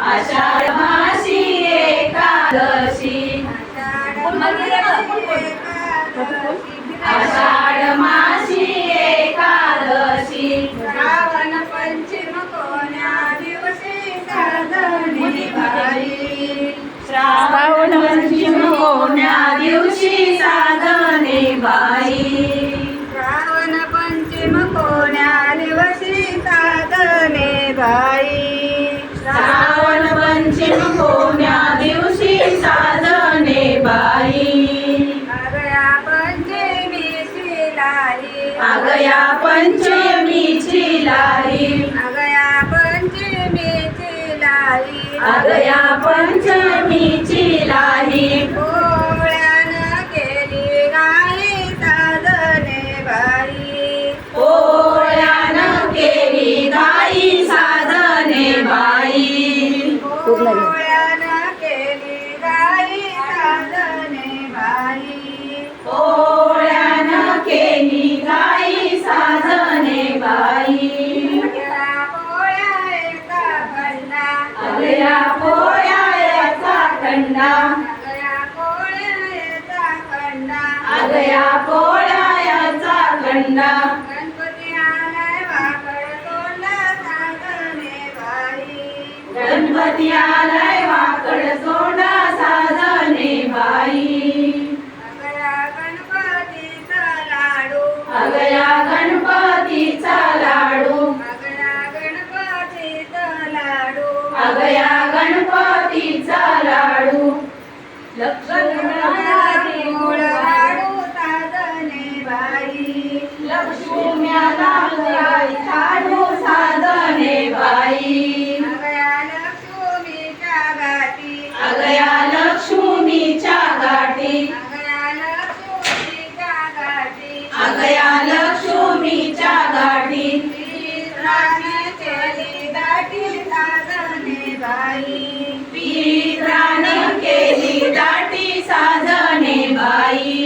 आषाढ मासी एकादशी आषाढ मासी एकादशी श्रावण पंचम कोण्या दिवशी साधने बाई श्रावण पंचम कोण्या दिवशी साधने बाई श्रावण पंचम कोण्या दिवशी साधने बाई श्रावण पंचम कोण्या दिवशी साधने बाई अगया पंचमीची लाली अगया पंचमीची लाली अगया पंचमीची लाली अगया पंचमीची लाली पोळ्यानं केली गाई साधने बाई पोळ्यानं केली गाई साधने बाई पोळ्यानं केली गाई साधने बाई पोळ्यानं केली गाई साधने बाई अगया पोळ्या एका खंडा अगया पोळ्या याचा खंडा अगया पोळ्या एका खंडा अगया पोळ्या याचा खंडा गणपती आलाय वाकड तोंडा साधने बाई गणपती आलाय वाकड सोडा साधने बाई अगया गणपतीचा लाडू अगया गणपतीचा लाडू अगया गणपतीचा लाडू अगया गणपतीचा लाडू गणपती मूळ लाडू साधने बाई लक्ष्म्याला लाडू साधने बाई अगया लक्ष्मीच्या गाठी अगया लक्ष्मीच्या गाठी अगया लक्ष्मीच्या गाठी अगया लक्ष्मीच्या गाठी राण्याची गाठी साधने बाई पीराने केली दाटी साधने बाई